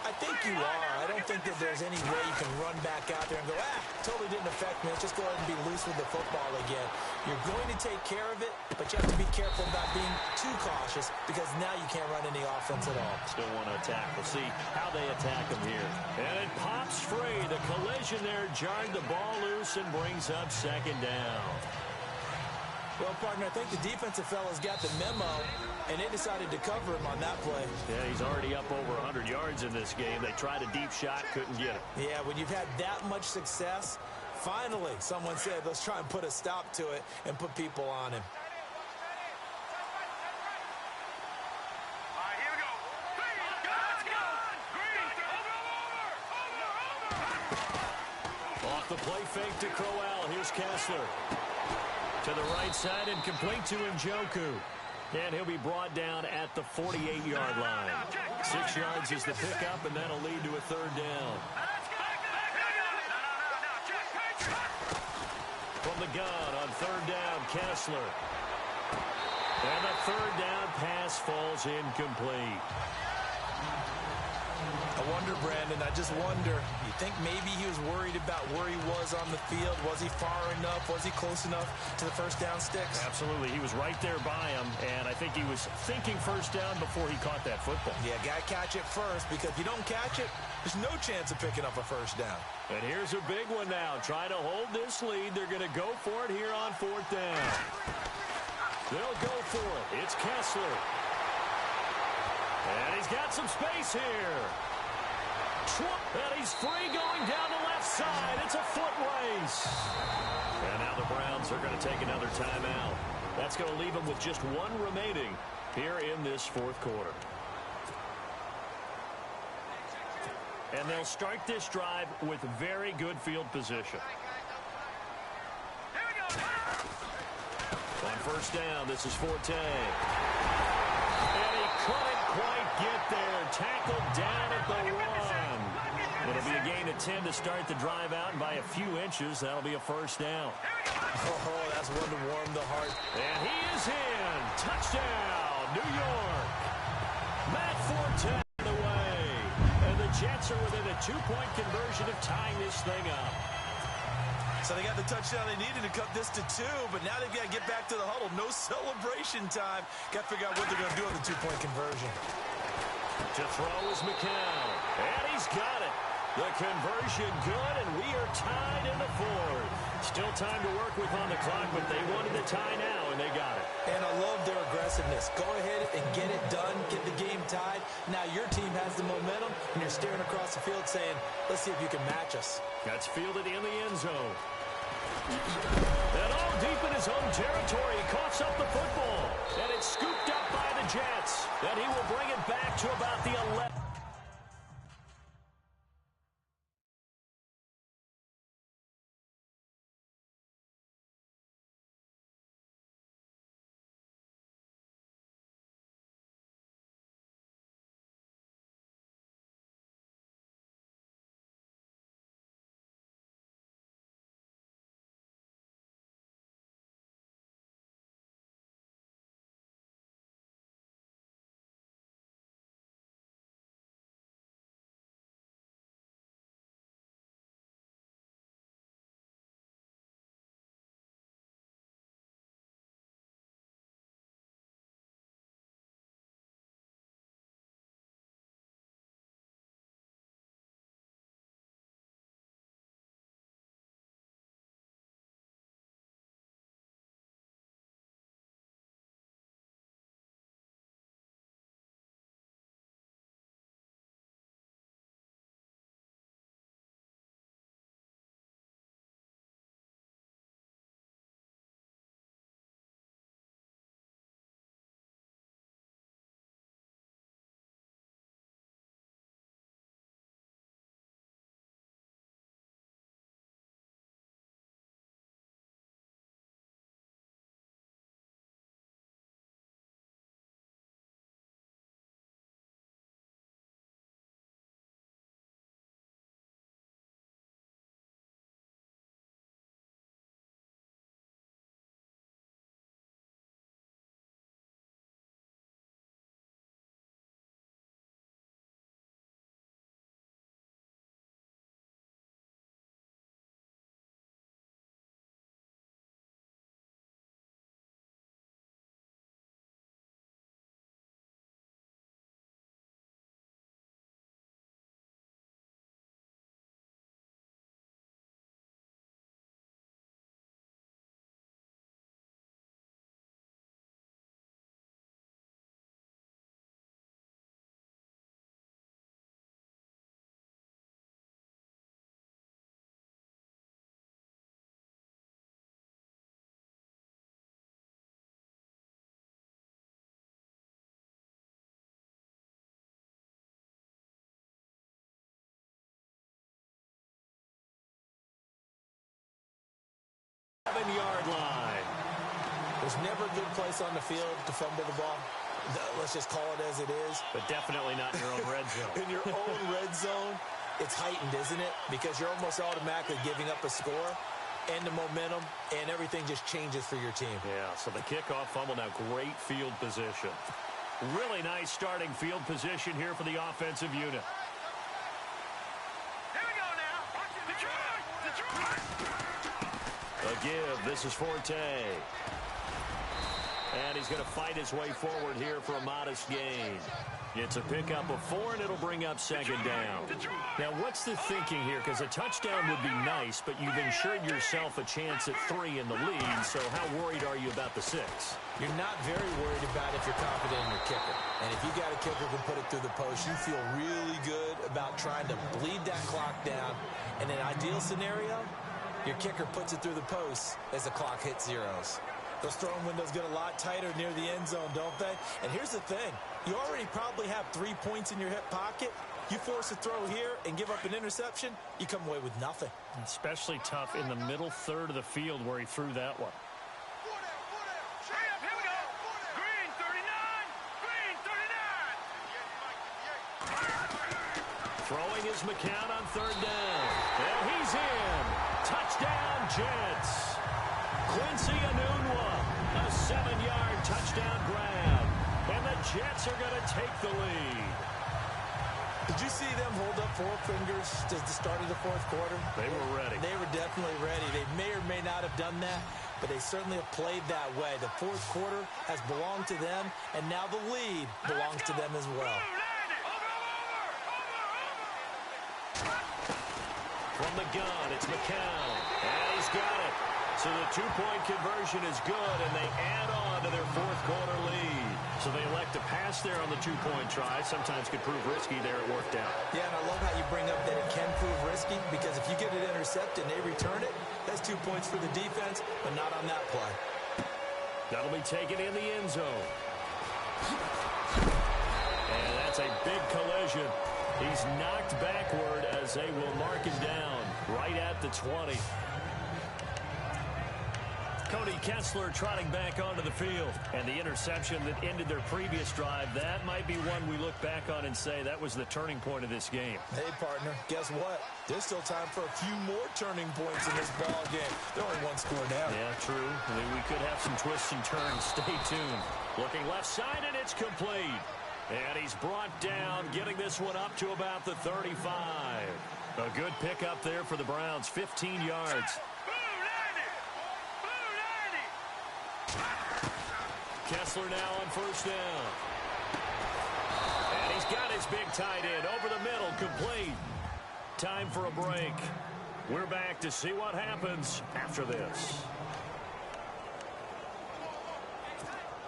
I think you are. I don't think that there's any way you can run back out there and go, totally didn't affect me. Let's just go ahead and be loose with the football again. You're going to take care of it, but you have to be careful about being too cautious, because now you can't run any offense at all. Still want to attack. We'll see how they attack him here. And it pops free. The collision there jarred the ball loose and brings up second down. Well, partner, I think the defensive fellas got the memo, and they decided to cover him on that play. Yeah, he's already up over 100 yards in this game. They tried a deep shot, couldn't get it. Yeah, when you've had that much success, finally someone said, let's try and put a stop to it and put people on him. Off the play fake to Crowell. Here's Kessler. To the right side and complete to Njoku. And he'll be brought down at the 48-yard line. 6 yards is the pickup, and that'll lead to a third down. From the gun on third down, Kessler. And the third down pass falls incomplete. I wonder, Brandon, I just wonder, you think maybe he was worried about where he was on the field? Was he far enough? Was he close enough to the first down sticks? Absolutely. He was right there by him, and I think he was thinking first down before he caught that football. Yeah, got to catch it first, because if you don't catch it, there's no chance of picking up a first down. And here's a big one now. Trying to hold this lead. They're going to go for it here on fourth down. They'll go for it. It's Kessler. And he's got some space here. And he's free going down the left side. It's a foot race. And now the Browns are going to take another timeout. That's going to leave them with just one remaining here in this fourth quarter. And they'll start this drive with very good field position. On first down, this is Forte. And he couldn't quite get there. Tackled down at the run. It'll be a gain of 10 to start the drive out, and by a few inches, that'll be a first down. Oh, that's one to warm the heart. And he is in. Touchdown, New York. Matt Forte away. And the Jets are within a 2-point conversion of tying this thing up. So they got the touchdown they needed to cut this to 2, but now they've got to get back to the huddle. No celebration time. Got to figure out what they're going to do on the 2-point conversion. To throw is McCown. And he's got it. The conversion good, and we are tied in the fourth. Still time to work with on the clock, but they wanted the tie now, and they got it. And I love their aggressiveness. Go ahead and get it done, get the game tied. Now your team has the momentum, and you're staring across the field saying, let's see if you can match us. That's fielded in the end zone. And all deep in his own territory, he coughs up the football. And it's scooped up by the Jets. And he will bring it back to about the 11. Yard line. There's never a good place on the field to fumble the ball. Let's just call it as it is. But definitely not in your own red zone. In your own red zone, it's heightened, isn't it? Because you're almost automatically giving up a score and the momentum, and everything just changes for your team. Yeah, so the kickoff fumble, now great field position. Really nice starting field position here for the offensive unit. Here we go now. Detroit! A give. This is Forte. And he's going to fight his way forward here for a modest gain. It's a pickup of 4, and it'll bring up second down. Now, what's the thinking here? Because a touchdown would be nice, but you've ensured yourself a chance at 3 in the lead, so how worried are you about the 6? You're not very worried about if you're confident in your kicker. And if you got a kicker who can put it through the post, you feel really good about trying to bleed that clock down. In an ideal scenario, your kicker puts it through the post as the clock hits zeros. Those throwing windows get a lot tighter near the end zone, don't they? And here's the thing. You already probably have 3 points in your hip pocket. You force a throw here and give up an interception, you come away with nothing. Especially tough in the middle third of the field where he threw that one. Here we go. Green 39. Green 39. Throwing is McCown on third down. And he's in. Touchdown, Jets. Quincy Enunwa, a 7-yard touchdown grab. And the Jets are going to take the lead. Did you see them hold up 4 fingers at the start of the fourth quarter? They were ready. They were definitely ready. They may or may not have done that, but they certainly have played that way. The fourth quarter has belonged to them, and now the lead belongs to them as well. From the gun, it's McCown. And he's got it. So the two-point conversion is good, and they add on to their fourth quarter lead. So they elect to pass there on the two-point try. Sometimes could prove risky there. It worked out. Yeah, and I love how you bring up that it can prove risky, because if you get it intercepted and they return it, that's 2 points for the defense, but not on that play. That'll be taken in the end zone. And that's a big collision. He's knocked backward as they will mark him down right at the 20. Cody Kessler trotting back onto the field. And the interception that ended their previous drive, that might be one we look back on and say that was the turning point of this game. Hey, partner, guess what? There's still time for a few more turning points in this ball game. They're only 1 score down. Yeah, true. I mean, we could have some twists and turns. Stay tuned. Looking left side, and it's complete. And he's brought down, getting this one up to about the 35. A good pickup there for the Browns, 15 yards. Kessler now on first down. And he's got his big tight end over the middle, complete. Time for a break. We're back to see what happens after this.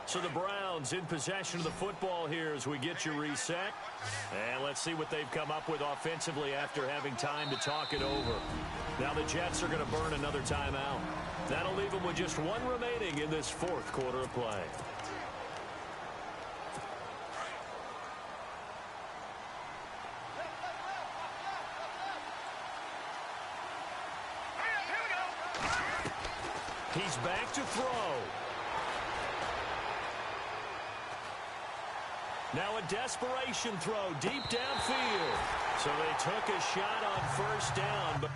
So the Browns in possession of the football here as we get you reset. And let's see what they've come up with offensively after having time to talk it over. Now the Jets are going to burn another timeout. That'll leave them with just 1 remaining in this fourth quarter of play. He's back to throw. Now a desperation throw deep downfield. So they took a shot on first down, but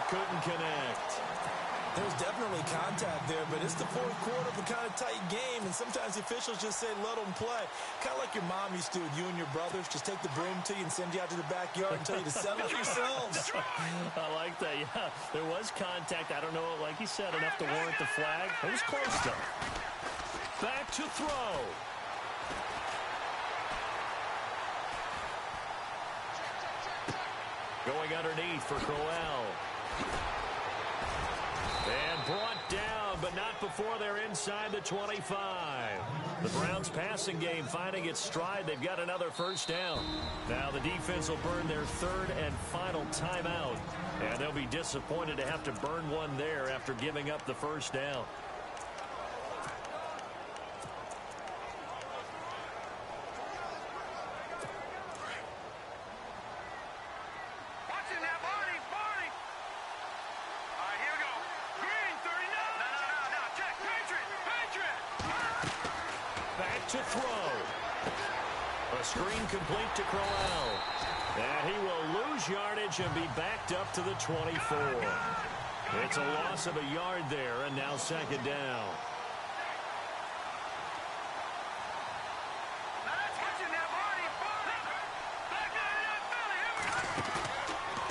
couldn't connect. There's definitely contact there, but it's the fourth quarter of a kind of tight game, and sometimes the officials just say, let them play. Kind of like your mom used to with you and your brothers. Just take the broom to you and send you out to the backyard and tell you to settle it yourselves. I like that, yeah. There was contact. I don't know, like you said, enough to warrant the flag. It was close, though. Back to throw. Going underneath for Crowell. And brought down, but not before they're inside the 25. The Browns passing game finding its stride. They've got another first down. Now the defense will burn their third and final timeout. And they'll be disappointed to have to burn one there after giving up the first down. to throw. A screen complete to Crowell. And he will lose yardage and be backed up to the 24. It's a loss of a yard there, and now second down.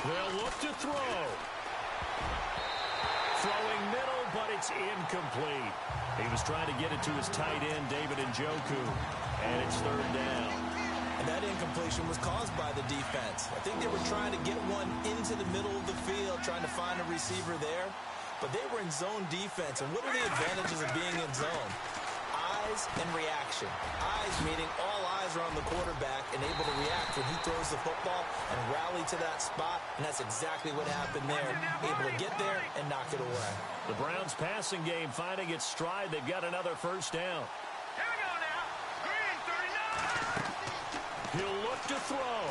They'll look to throw. Throwing middle, but it's incomplete. He was trying to get it to his tight end, David Njoku, and it's third down. And that incompletion was caused by the defense. I think they were trying to get one into the middle of the field, trying to find a receiver there. But they were in zone defense. And what are the advantages of being in zone? Eyes and reaction. Eyes meaning all eyes are on the quarterback and able to react when he throws the football and rally to that spot. And that's exactly what happened there. Able to get there and knock it away. The Browns passing game finding its stride. They've got another first down. Here we go now. Green 39. He'll look to throw.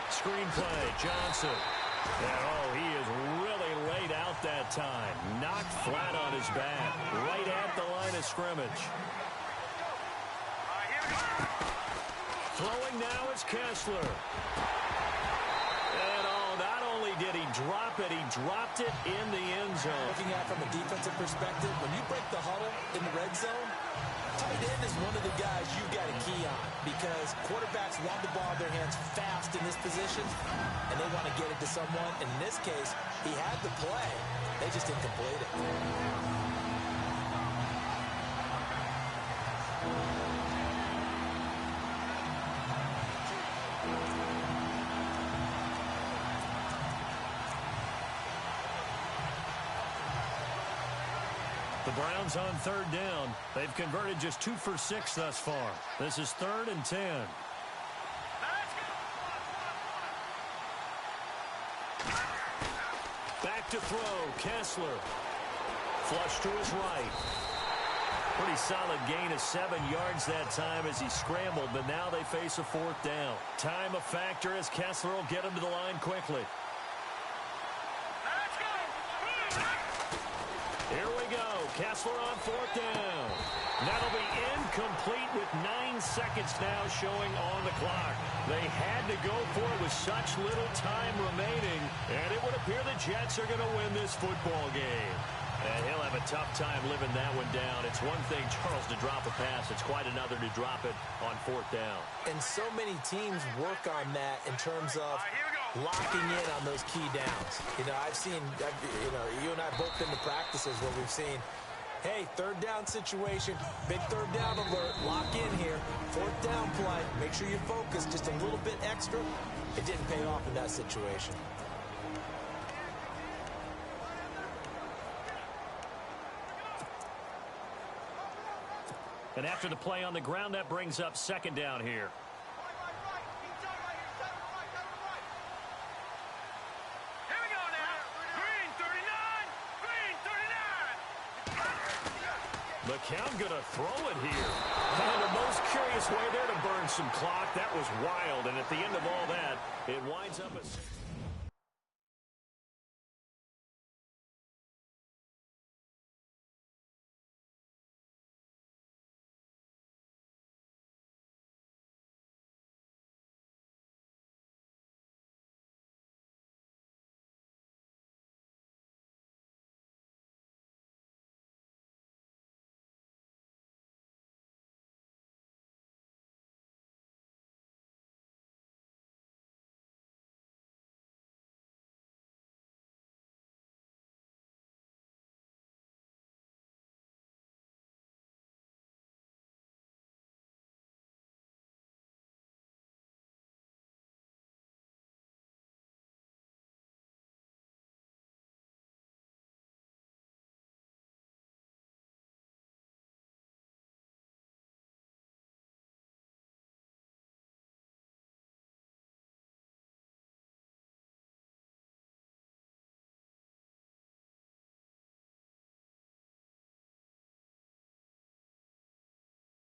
Screenplay, Johnson. And, he is really laid out that time. Knocked flat on his back. Right at the line of scrimmage. Throwing now is Kessler. And, not only did he drop it, he dropped it in the end zone. Looking at it from a defensive perspective, when you break the huddle in the red zone, tight end is one of the guys you've got to key on because quarterbacks want the ball in their hands fast in this position, and they want to get it to someone. And in this case, he had the play. They just didn't complete it. The Browns on third down. They've converted just 2 for 6 thus far. This is 3rd and 10. Back to throw, Kessler. Flush to his right. Pretty solid gain of 7 yards that time as he scrambled, but now they face a 4th down. Time a factor as Kessler will get him to the line quickly. Here we go. Kessler on 4th down. That'll be incomplete with 9 seconds now showing on the clock. They had to go for it with such little time remaining, and it would appear the Jets are going to win this football game. And he'll have a tough time living that one down. It's one thing, Charles, to drop a pass. It's quite another to drop it on 4th down. And so many teams work on that in terms of locking in on those key downs. You know, you and I both been to practices where we've seen, hey, 3rd down situation, big 3rd down alert, lock in here, 4th down play, make sure you focus just a little bit extra. It didn't pay off in that situation. And after the play on the ground, that brings up 2nd down here. Here we go now. Green 39. Green 39. The count going to throw it here. And the most curious way there to burn some clock. That was wild. And at the end of all that, it winds up a...